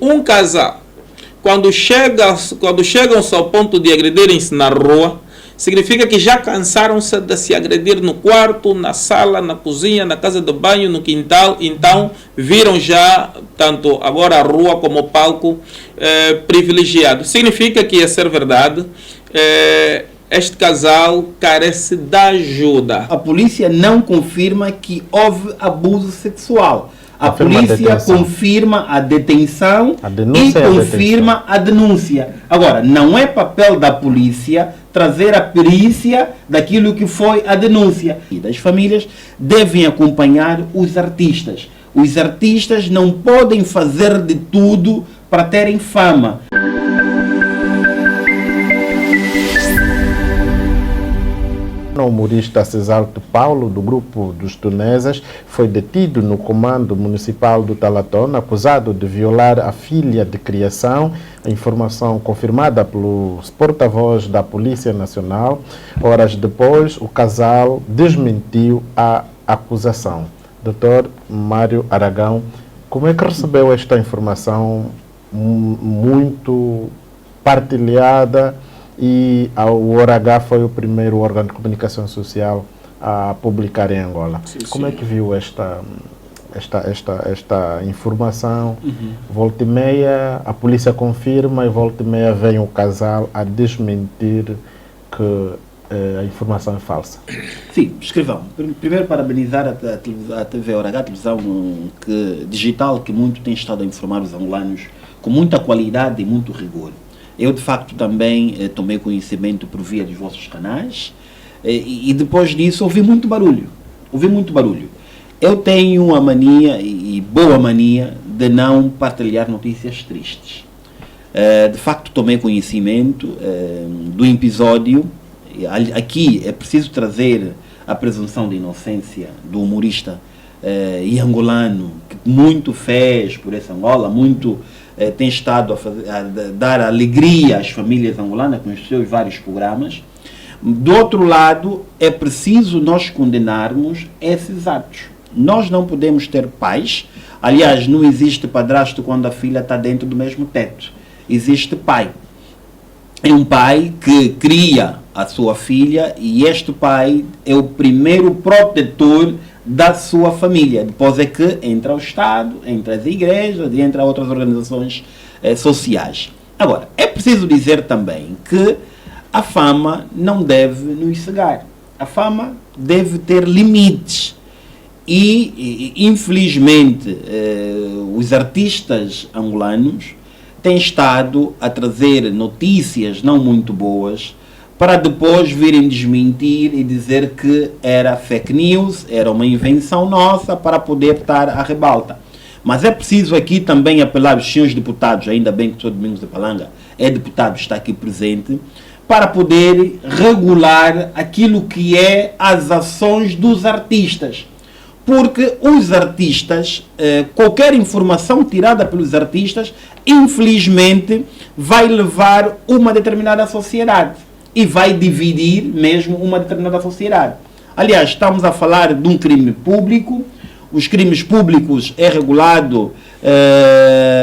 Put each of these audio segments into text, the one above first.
Um casal, quando chegam-se ao ponto de agredirem-se na rua, significa que já cansaram-se de se agredir no quarto, na sala, na cozinha, na casa de banho, no quintal. Então viram já tanto agora a rua como o palco privilegiado. Significa que, a ser verdade, este casal carece de ajuda. A polícia não confirma que houve abuso sexual. A polícia confirma a detenção e confirma a denúncia. Agora, não é papel da polícia trazer a perícia daquilo que foi a denúncia. E as famílias devem acompanhar os artistas. Os artistas não podem fazer de tudo para terem fama. O humorista Cesalto Paulo, do grupo dos Tunesas, foi detido no comando municipal do Talatona, acusado de violar a filha de criação. A informação confirmada pelos porta-voz da Polícia Nacional. Horas depois, o casal desmentiu a acusação. Dr. Mário Aragão, como é que recebeu esta informação muito partilhada? E o ORH foi o primeiro órgão de comunicação social a publicar em Angola. Sim. Como é que viu esta informação? Volta e meia, a polícia confirma, e volta e meia vem o casal a desmentir que a informação é falsa. Sim, escrivão. Primeiro, parabenizar a TV ORH, a televisão digital, que muito tem estado a informar os angolanos com muita qualidade e muito rigor. Eu, de facto, também tomei conhecimento por via dos vossos canais e depois disso ouvi muito barulho. Eu tenho a mania, e boa mania, de não partilhar notícias tristes. De facto, tomei conhecimento do episódio. Aqui é preciso trazer a presunção de inocência do humorista e angolano, que muito fez por essa Angola, muito tem estado a dar alegria às famílias angolanas com os seus vários programas. Do outro lado, é preciso nós condenarmos esses atos. Nós não podemos ter pais. Aliás, não existe padrasto quando a filha está dentro do mesmo teto. Existe pai. É um pai que cria a sua filha, e este pai é o primeiro protetor da sua família. Depois é que entra o Estado, entra as igrejas e entra outras organizações sociais. Agora, é preciso dizer também que a fama não deve nos cegar. A fama deve ter limites. E infelizmente, os artistas angolanos têm estado a trazer notícias não muito boas, para depois virem desmentir e dizer que era fake news, era uma invenção nossa para poder estar à rebalta. Mas é preciso aqui também apelar aos senhores deputados, ainda bem que o Sr. Domingos de Palanga é deputado, está aqui presente, para poder regular aquilo que é as ações dos artistas. Porque os artistas, qualquer informação tirada pelos artistas, infelizmente, vai levar uma determinada sociedade. E vai dividir mesmo uma determinada sociedade. Aliás, estamos a falar de um crime público. Os crimes públicos é regulado,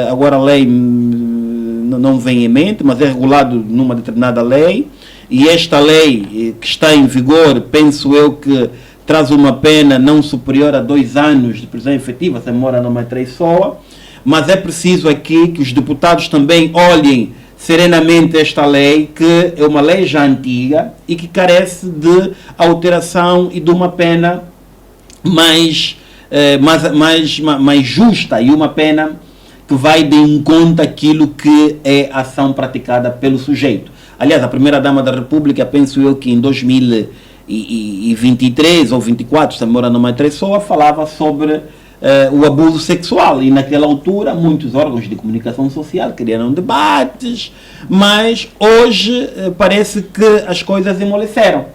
agora a lei não vem em mente, mas é regulado numa determinada lei. E esta lei que está em vigor, penso eu que traz uma pena não superior a 2 anos de prisão efetiva, se a memória não me traiçoa. Mas é preciso aqui que os deputados também olhem serenamente esta lei, que é uma lei já antiga e que carece de alteração e de uma pena mais justa, e uma pena que vai de encontro àquilo que é a ação praticada pelo sujeito. Aliás, a primeira-dama da República, penso eu que em 2023 ou 24, se a memória não me traiçoa, falava sobre o abuso sexual, e naquela altura muitos órgãos de comunicação social criaram debates, mas hoje parece que as coisas amoleceram.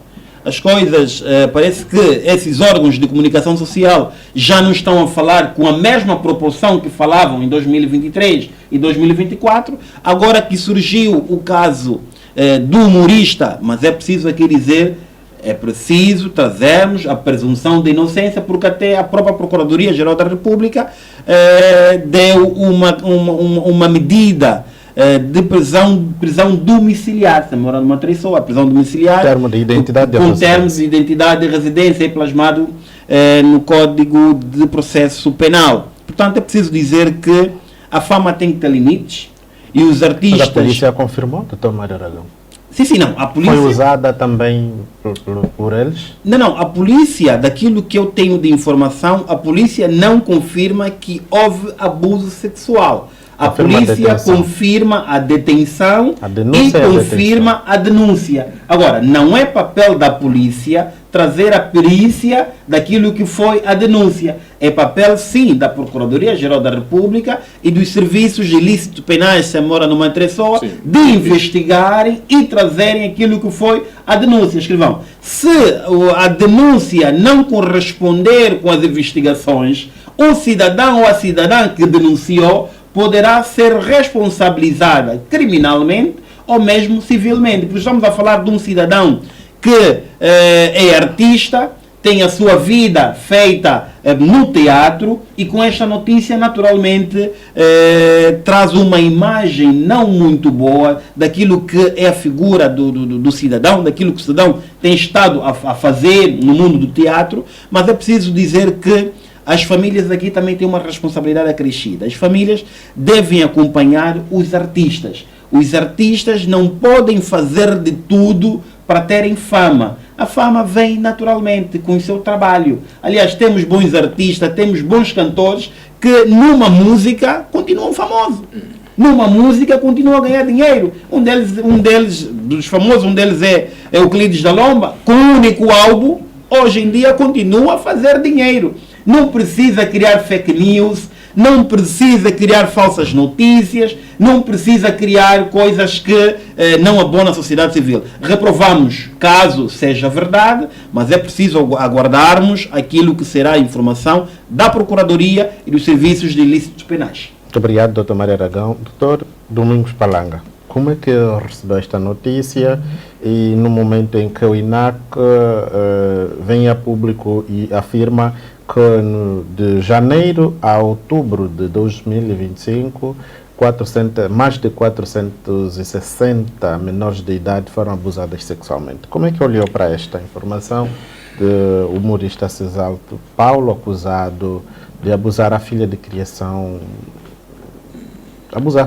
Parece que esses órgãos de comunicação social já não estão a falar com a mesma proporção que falavam em 2023 e 2024, agora que surgiu o caso do humorista, mas é preciso aqui dizer, É preciso trazermos a presunção de inocência, porque até a própria Procuradoria-Geral da República deu uma medida de prisão domiciliar. Se mora numa traição, a prisão domiciliar, termo de identidade com termos de identidade de residência plasmado no Código de Processo Penal. Portanto, é preciso dizer que a fama tem que ter limites e os artistas... Mas a polícia confirmou, Dr. Mário Aragão? Sim, não. A polícia... Foi usada também por eles? Não. A polícia, daquilo que eu tenho de informação, a polícia não confirma que houve abuso sexual. A polícia confirma a detenção e confirma a denúncia. Agora, não é papel da polícia trazer a perícia daquilo que foi a denúncia. É papel, sim, da Procuradoria-Geral da República e dos serviços ilícitos penais, se mora numa pessoa, de investigarem e trazerem aquilo que foi a denúncia. Escrivão, se a denúncia não corresponder com as investigações, o cidadão ou a cidadã que denunciou poderá ser responsabilizada criminalmente ou mesmo civilmente. Porque estamos a falar de um cidadão que é artista, tem a sua vida feita no teatro e com esta notícia naturalmente traz uma imagem não muito boa daquilo que é a figura do cidadão, daquilo que o cidadão tem estado a fazer no mundo do teatro, mas é preciso dizer que as famílias aqui também têm uma responsabilidade acrescida. As famílias devem acompanhar os artistas. Os artistas não podem fazer de tudo para terem fama. A fama vem naturalmente com o seu trabalho. Aliás, temos bons artistas, temos bons cantores que numa música continuam famosos. Numa música continuam a ganhar dinheiro. Um deles dos famosos, é Euclides da Lomba, com o único álbum, hoje em dia continua a fazer dinheiro. Não precisa criar fake news, não precisa criar falsas notícias, não precisa criar coisas que não abonam a sociedade civil. Reprovamos caso seja verdade, mas é preciso aguardarmos aquilo que será a informação da Procuradoria e dos Serviços de Ilícitos Penais. Muito obrigado, Dr. Mário Aragão. Dr. Domingos Palanga, como é que recebeu esta notícia e no momento em que o INAC vem a público e afirma que de janeiro a outubro de 2025, mais de 460 menores de idade foram abusadas sexualmente. Como é que olhou para esta informação do humorista Cesalto Paulo, acusado de abusar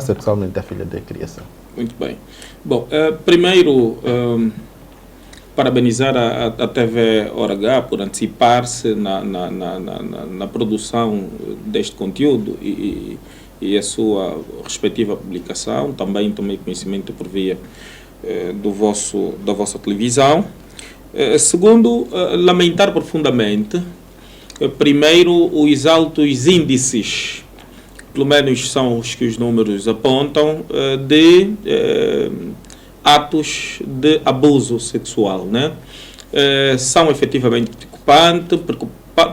sexualmente a filha de criação? Muito bem. Bom, primeiro, parabenizar a TV Hora H por antecipar-se na produção deste conteúdo e a sua respectiva publicação. Também tomei conhecimento por via da vossa televisão. Segundo, lamentar profundamente, primeiro, os altos índices, pelo menos são os que os números apontam, de atos de abuso sexual, né? São efetivamente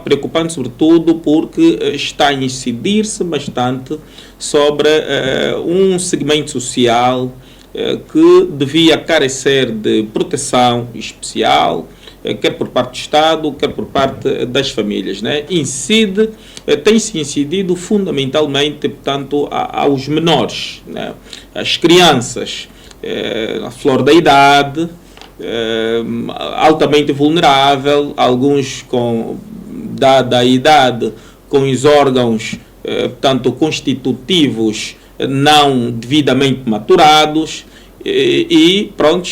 preocupantes sobretudo porque está a incidir-se bastante sobre um segmento social que devia carecer de proteção especial, quer por parte do Estado, quer por parte das famílias, né? Tem-se incidido fundamentalmente, portanto, aos menores, né? Às crianças, a flor da idade, altamente vulnerável, alguns dada a idade, com os órgãos, portanto, constitutivos não devidamente maturados, e pronto,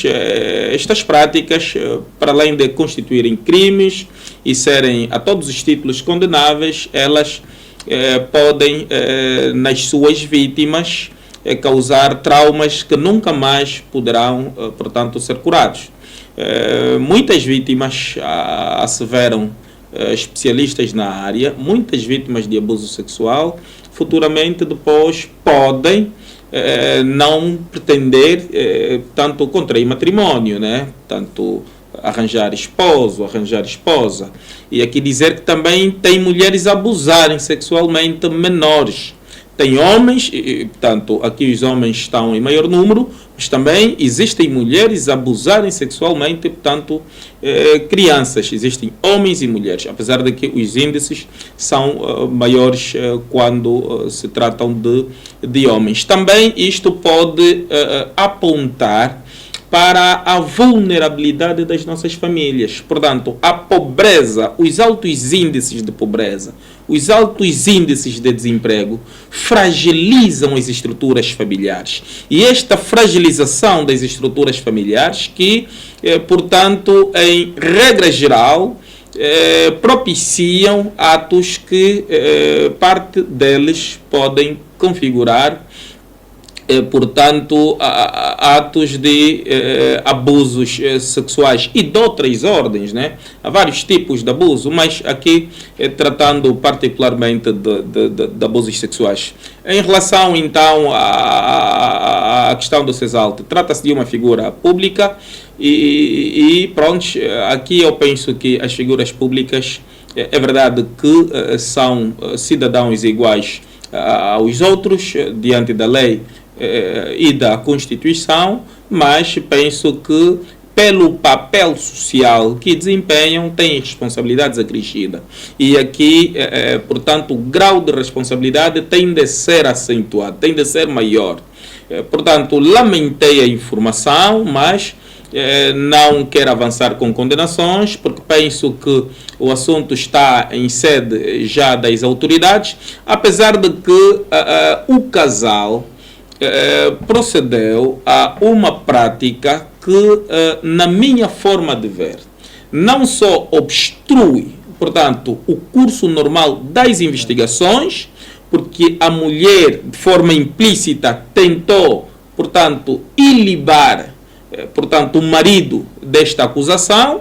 estas práticas, para além de constituírem crimes e serem a todos os títulos condenáveis, elas podem, nas suas vítimas, causar traumas que nunca mais poderão, portanto, ser curados. Muitas vítimas, asseveram especialistas na área, muitas vítimas de abuso sexual, futuramente depois podem não pretender, tanto contrair matrimônio, né? Tanto arranjar esposo, arranjar esposa. E aqui dizer que também tem mulheres a abusarem sexualmente menores Tem homens, e, portanto, aqui os homens estão em maior número, mas também existem mulheres a abusarem sexualmente, portanto, crianças. Existem homens e mulheres, apesar de que os índices são maiores quando se tratam de homens. Também isto pode apontar para a vulnerabilidade das nossas famílias. Portanto, a pobreza, os altos índices de pobreza, os altos índices de desemprego fragilizam as estruturas familiares. E esta fragilização das estruturas familiares que, portanto, em regra geral, propiciam atos que parte deles podem configurar portanto, atos de abusos sexuais e de outras ordens, né? Há vários tipos de abuso, mas aqui tratando particularmente de abusos sexuais. Em relação, então, à questão do Cesalte, trata-se de uma figura pública e pronto, aqui eu penso que as figuras públicas, é verdade que são cidadãos iguais aos outros, diante da lei e da Constituição, mas penso que pelo papel social que desempenham têm responsabilidades acrescidas. E aqui, portanto, o grau de responsabilidade tem de ser acentuado, tem de ser maior. Portanto, lamentei a informação, mas não quero avançar com condenações, porque penso que o assunto está em sede já das autoridades, apesar de que o casal procedeu a uma prática que, na minha forma de ver, não só obstrui, portanto, o curso normal das investigações, porque a mulher, de forma implícita, tentou, portanto, ilibar, portanto, o marido desta acusação,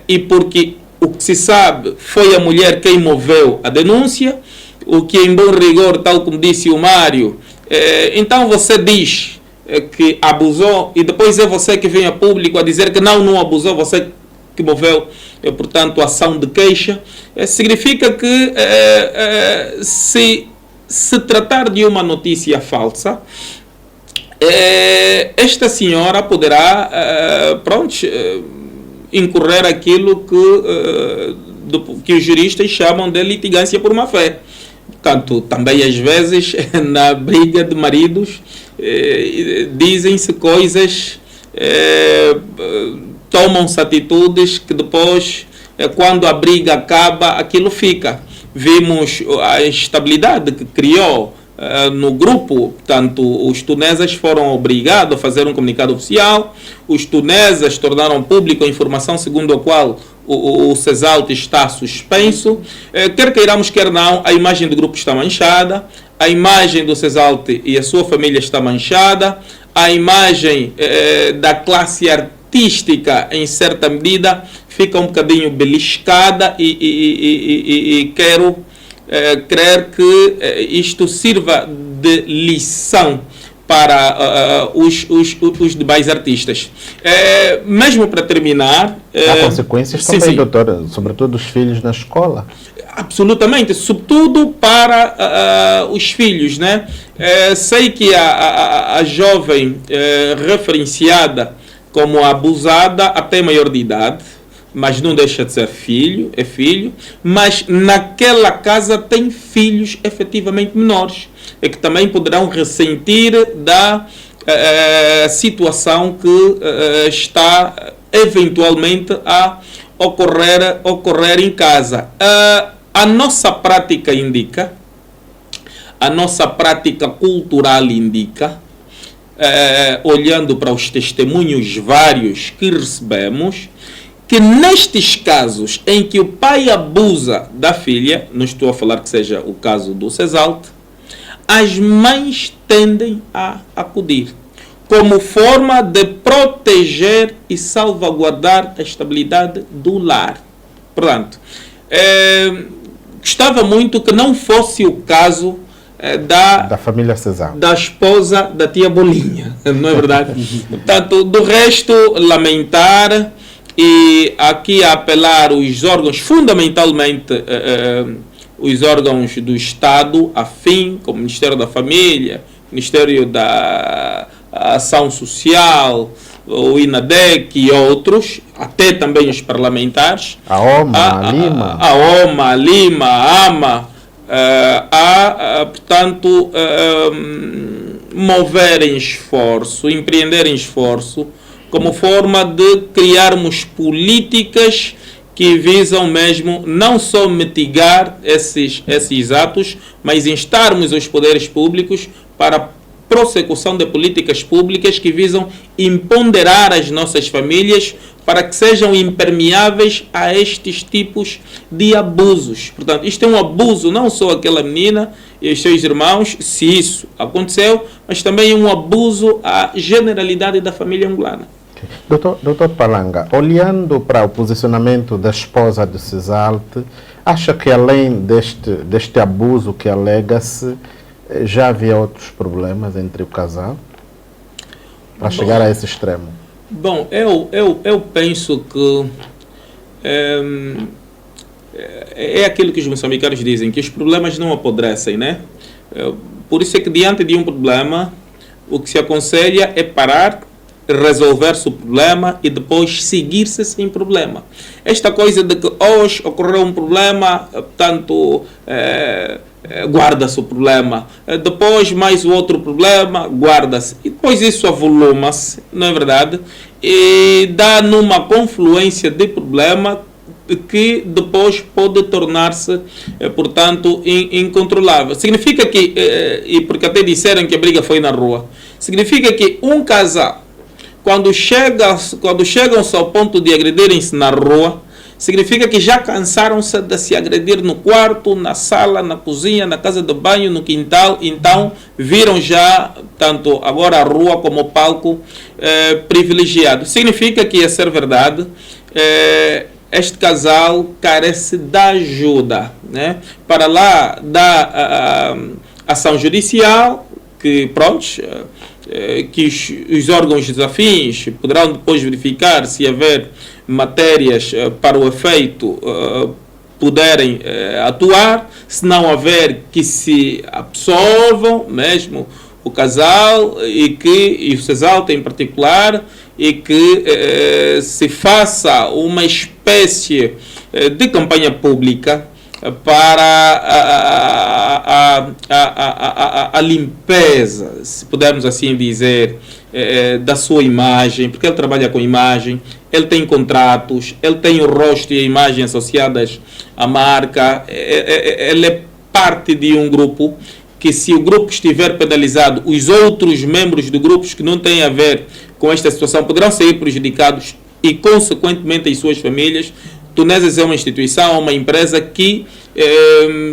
e porque o que se sabe foi a mulher quem moveu a denúncia, o que em bom rigor, tal como disse o Mário, então você diz que abusou e depois é você que vem a público a dizer que não abusou, você que moveu, portanto, a ação de queixa, significa que se tratar de uma notícia falsa, esta senhora poderá, incorrer aquilo que os juristas chamam de litigância por má fé. Portanto, também às vezes, na briga de maridos, dizem-se coisas, tomam-se atitudes que depois, quando a briga acaba, aquilo fica. Vimos a instabilidade que criou no grupo, portanto, os tunesas foram obrigados a fazer um comunicado oficial, os tunesas tornaram público a informação segundo a qual o Cesalte está suspenso. Quer queiramos, quer não, a imagem do grupo está manchada, a imagem do Cesalte e a sua família está manchada, a imagem da classe artística, em certa medida, fica um bocadinho beliscada e quero crer que isto sirva de lição para os demais artistas. Mesmo para terminar... Há consequências também, sim, doutora, sobretudo os filhos na escola. Absolutamente, sobretudo para os filhos, né? Sei que a jovem referenciada como abusada até maior de idade, mas não deixa de ser filho, é filho, mas naquela casa tem filhos efetivamente menores, que também poderão ressentir da situação que está eventualmente a ocorrer em casa. A nossa prática indica, a nossa prática cultural indica, olhando para os testemunhos vários que recebemos, que nestes casos em que o pai abusa da filha, não estou a falar que seja o caso do Cesalte, as mães tendem a acudir como forma de proteger e salvaguardar a estabilidade do lar. Portanto, gostava muito que não fosse o caso da família Cesalte, da esposa da tia Bolinha, não é verdade? Portanto, do resto, lamentar e aqui apelar os órgãos fundamentalmente os órgãos do Estado, afim, como o Ministério da Família, Ministério da Ação Social, o INADEC e outros, até também os parlamentares, a OMA, a Lima, a OMA, a Lima, a AMA, portanto, moverem esforço, empreenderem esforço, como forma de criarmos políticas que visam mesmo não só mitigar esses atos, mas instarmos os poderes públicos para a prossecução de políticas públicas que visam empoderar as nossas famílias para que sejam impermeáveis a estes tipos de abusos. Portanto, isto é um abuso não só aquela menina e os seus irmãos, se isso aconteceu, mas também é um abuso à generalidade da família angolana. Doutor Palanga, olhando para o posicionamento da esposa de Cesalte, acha que além deste abuso que alega-se, já havia outros problemas entre o casal para chegar a esse extremo? Bom, eu penso que é aquilo que os moçambicanos dizem, que os problemas não apodrecem, né? Por isso é que diante de um problema, o que se aconselha é parar, resolver-se o problema e depois seguir-se sem problema. Esta coisa de que hoje ocorreu um problema, portanto, guarda-se o problema, depois mais o outro problema, guarda-se, e depois isso avoluma-se, não é verdade? E dá numa confluência de problema que depois pode tornar-se, portanto, incontrolável. Significa que, e porque até disseram que a briga foi na rua, significa que um casal, quando chegam-se ao ponto de agredirem-se na rua, significa que já cansaram-se de se agredir no quarto, na sala, na cozinha, na casa de banho, no quintal. Então, viram já, tanto agora a rua como o palco privilegiado. Significa que, a ser verdade, este casal carece da ajuda, né? Para lá da ação judicial, que, prontos, que os órgãos desafins poderão depois verificar se haver matérias para o efeito puderem atuar, se não haver, que se absolvam mesmo o casal e o Cesalte em particular, e que se faça uma espécie de campanha pública para a limpeza, se pudermos assim dizer, da sua imagem, porque ele trabalha com imagem, ele tem contratos, ele tem o rosto e a imagem associadas à marca, ele é parte de um grupo que, se o grupo estiver penalizado, os outros membros do grupo que não têm a ver com esta situação poderão sair prejudicados e, consequentemente, as suas famílias. Tunesas é uma instituição, uma empresa que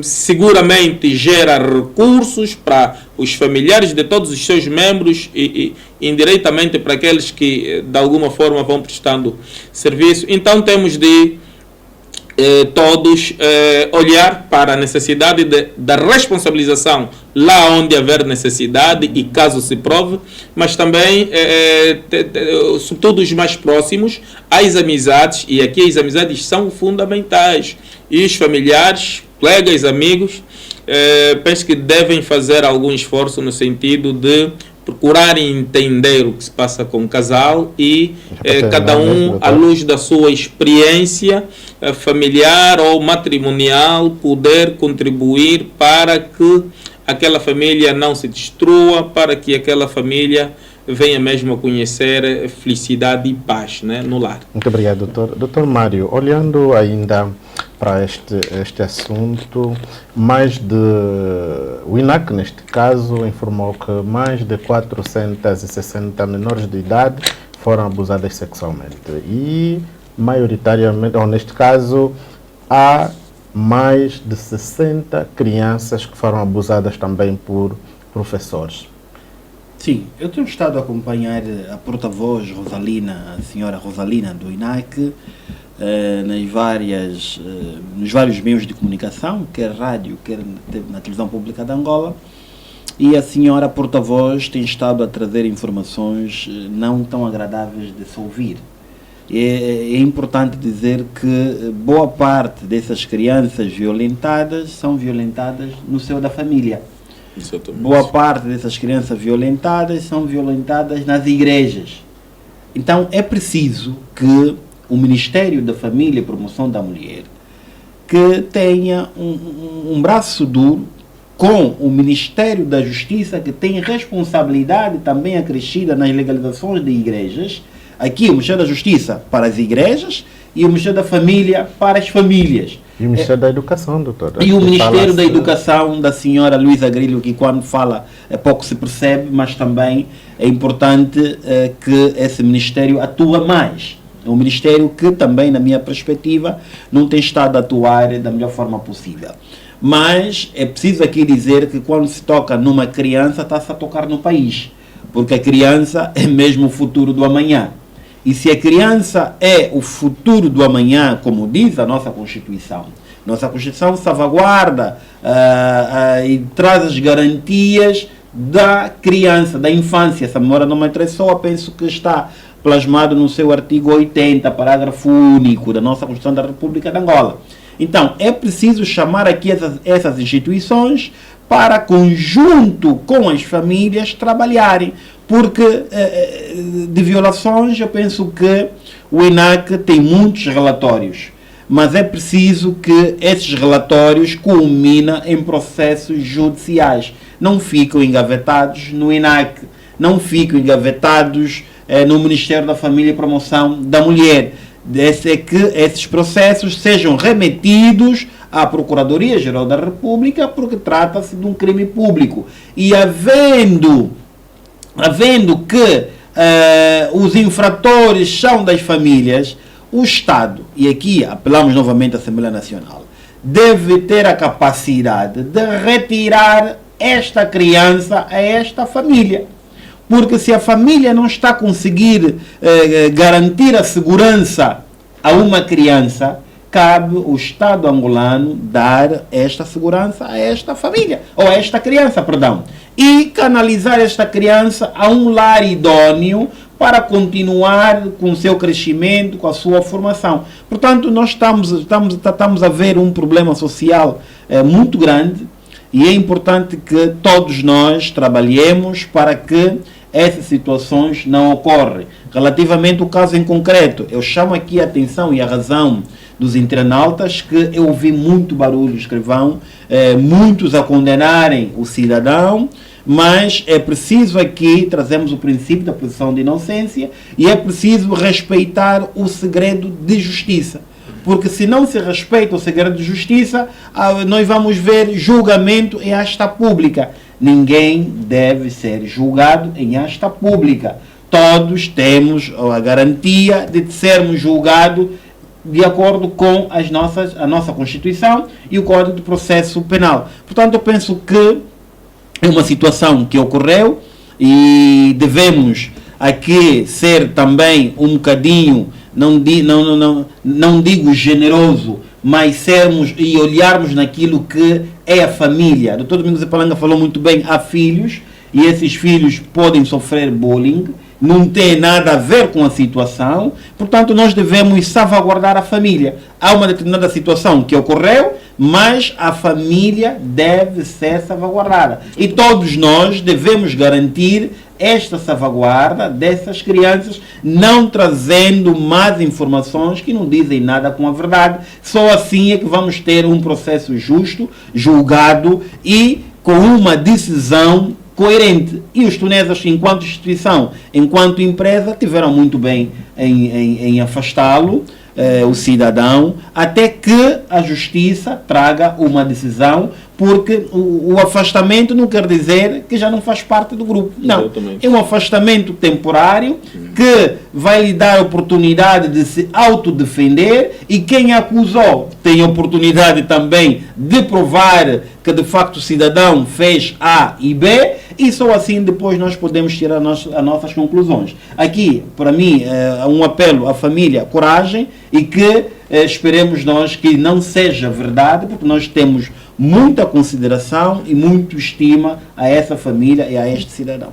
seguramente gera recursos para os familiares de todos os seus membros e indiretamente para aqueles que de alguma forma vão prestando serviço. Então temos de todos olhar para a necessidade da responsabilização lá onde haver necessidade e caso se prove, mas também, sobretudo os mais próximos, as amizades, e aqui as amizades são fundamentais, e os familiares, colegas, amigos, penso que devem fazer algum esforço no sentido de procurar entender o que se passa com o casal e cada um, à luz da sua experiência familiar ou matrimonial, poder contribuir para que aquela família não se destrua, para que aquela família venha mesmo a conhecer felicidade e paz, né, no lar. Muito obrigado, doutor. Doutor Mário, olhando ainda para este assunto, o INAC, neste caso, informou que mais de 460 menores de idade foram abusadas sexualmente. E, maioritariamente, ou neste caso, há mais de 60 crianças que foram abusadas também por professores. Sim, eu tenho estado a acompanhar a porta-voz Rosalina, a senhora Rosalina do INAC, nos vários meios de comunicação, quer rádio, quer na televisão pública de Angola, e a senhora porta-voz tem estado a trazer informações não tão agradáveis de se ouvir. É importante dizer que boa parte dessas crianças violentadas são violentadas no seio da família. Exatamente. Boa parte dessas crianças violentadas são violentadas nas igrejas. Então é preciso que o Ministério da Família e Promoção da Mulher que tenha um braço duro com o Ministério da Justiça, que tem responsabilidade também acrescida nas legalizações de igrejas. Aqui o Ministério da Justiça para as igrejas e o Ministério da Família para as famílias. E o Ministério da Educação, doutor? E o Ministério da Educação da senhora Luísa Grillo, que quando fala pouco se percebe, mas também é importante que esse Ministério atua mais. É um Ministério que também, na minha perspectiva, não tem estado a atuar da melhor forma possível. Mas é preciso aqui dizer que quando se toca numa criança, está-se a tocar no país. Porque a criança é mesmo o futuro do amanhã. E se a criança é o futuro do amanhã, como diz a nossa Constituição salvaguarda e traz as garantias da criança, da infância. Essa memória não me interessou, penso que está plasmado no seu artigo 80, parágrafo único da nossa Constituição da República de Angola. Então, é preciso chamar aqui essas instituições para, conjunto com as famílias, trabalharem. Porque de violações, eu penso que o INAC tem muitos relatórios, mas é preciso que esses relatórios culminem em processos judiciais. Não ficam engavetados no INAC, não ficam engavetados no Ministério da Família e Promoção da Mulher. É que esses processos sejam remetidos à Procuradoria-Geral da República, porque trata-se de um crime público. E havendo que os infratores são das famílias, o Estado, e aqui apelamos novamente à Assembleia Nacional, deve ter a capacidade de retirar esta criança a esta família. Porque se a família não está a conseguir garantir a segurança a uma criança, cabe o Estado angolano dar esta segurança a esta família, ou a esta criança, perdão, e canalizar esta criança a um lar idôneo para continuar com o seu crescimento, com a sua formação. Portanto, nós estamos a ver um problema social muito grande, e é importante que todos nós trabalhemos para que essas situações não ocorram. Relativamente ao caso em concreto, eu chamo aqui a atenção e a razão dos internautas que eu ouvi muito barulho, escrivão, muitos a condenarem o cidadão, mas é preciso aqui trazemos o princípio da presunção de inocência e é preciso respeitar o segredo de justiça. Porque se não se respeita o segredo de justiça, nós vamos ver julgamento em asta pública. Ninguém deve ser julgado em asta pública. Todos temos a garantia de sermos julgados de acordo com a nossa Constituição e o Código de Processo Penal. Portanto, eu penso que é uma situação que ocorreu e devemos aqui ser também um bocadinho, não digo generoso, mas sermos e olharmos naquilo que é a família. O Dr. Domingos Ipalanga falou muito bem, há filhos, e esses filhos podem sofrer bullying, não tem nada a ver com a situação, portanto nós devemos salvaguardar a família. Há uma determinada situação que ocorreu, mas a família deve ser salvaguardada. E todos nós devemos garantir esta salvaguarda dessas crianças, não trazendo más informações que não dizem nada com a verdade. Só assim é que vamos ter um processo justo, julgado e com uma decisão coerente. E os tunesas, enquanto instituição, enquanto empresa, tiveram muito bem em afastá-lo, o cidadão, até que a justiça traga uma decisão, porque o afastamento não quer dizer que já não faz parte do grupo. Não, é um afastamento temporário que vai lhe dar a oportunidade de se autodefender e quem acusou tem a oportunidade também de provar que de facto o cidadão fez A e B e só assim depois nós podemos tirar as nossas conclusões. Aqui, para mim, é um apelo à família, coragem e que esperemos nós que não seja verdade, porque nós temos muita consideração e muita estima a essa família e a este cidadão.